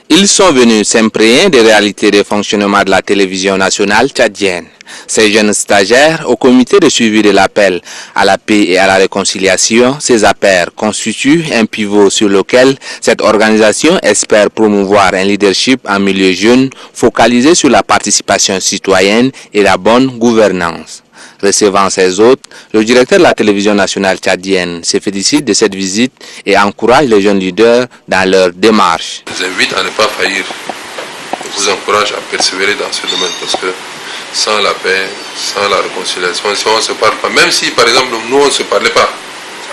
Ils sont venus s'imprégner des réalités de fonctionnement de la télévision nationale tchadienne. Ces jeunes stagiaires, au comité de suivi de l'appel à la paix et à la réconciliation, ces appels constituent un pivot sur lequel cette organisation espère promouvoir un leadership en milieu jeune focalisé sur la participation citoyenne et la bonne gouvernance. Recevant ses hôtes, le directeur de la télévision nationale tchadienne se félicite de cette visite et encourage les jeunes leaders dans leur démarche. Je vous invite à ne pas faillir. Je vous encourage à persévérer dans ce domaine parce que sans la paix, sans la réconciliation, si on ne se parle pas, même si par exemple nous on ne se parlait pas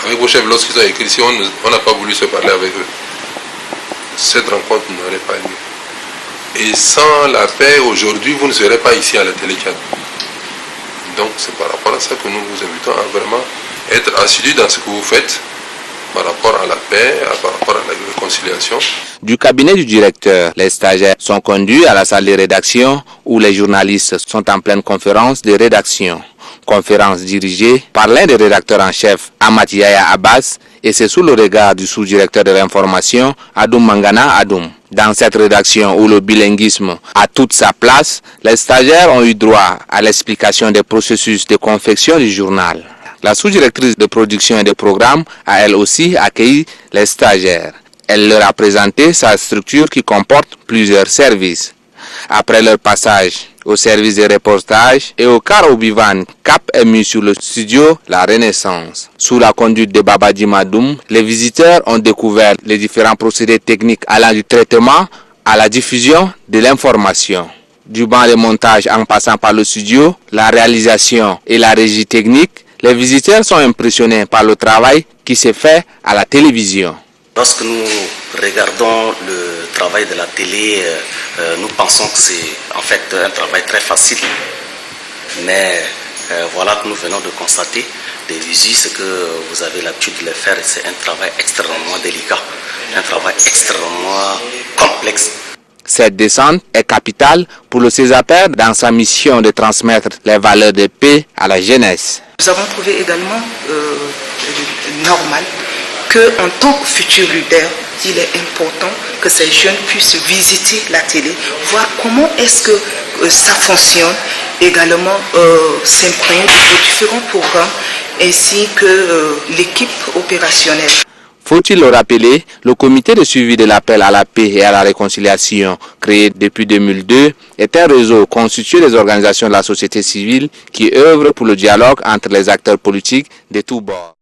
avec vos chefs lorsqu'ils ont écrit, si on n'a pas voulu se parler avec eux, cette rencontre n'aurait pas lieu. Et sans la paix, aujourd'hui, vous ne serez pas ici à la télé Tchad. Donc c'est par rapport à ça que nous vous invitons à vraiment être assidus dans ce que vous faites par rapport à la paix, par rapport à la réconciliation. Du cabinet du directeur, les stagiaires sont conduits à la salle de rédaction où les journalistes sont en pleine conférence de rédaction. Conférence dirigée par l'un des rédacteurs en chef, Amat Yaya Abbas, et c'est sous le regard du sous-directeur de l'information, Adoum Mangana Adoum. Dans cette rédaction où le bilinguisme a toute sa place, les stagiaires ont eu droit à l'explication des processus de confection du journal. La sous-directrice de production et de programme a elle aussi accueilli les stagiaires. Elle leur a présenté sa structure qui comporte plusieurs services. Après leur passage au service de reportage et au Karoubivan, cap est mis sur le studio La Renaissance. Sous la conduite de Babadi Madoum, les visiteurs ont découvert les différents procédés techniques allant du traitement à la diffusion de l'information. Du banc de montage en passant par le studio, la réalisation et la régie technique, les visiteurs sont impressionnés par le travail qui se fait à la télévision. Lorsque nous regardons le travail de la télé, nous pensons que c'est en fait un travail très facile. Mais voilà que nous venons de constater des visu, ce que vous avez l'habitude de le faire, c'est un travail extrêmement délicat, un travail extrêmement complexe. Cette descente est capitale pour le CESAPER dans sa mission de transmettre les valeurs de paix à la jeunesse. Nous avons trouvé également normal qu'en tant que futur leader, il est important que ces jeunes puissent visiter la télé, voir comment est-ce que ça fonctionne, également s'imprégner aux différents programmes ainsi que l'équipe opérationnelle. Faut-il le rappeler, le comité de suivi de l'appel à la paix et à la réconciliation, créé depuis 2002, est un réseau constitué des organisations de la société civile qui œuvrent pour le dialogue entre les acteurs politiques de tous bords.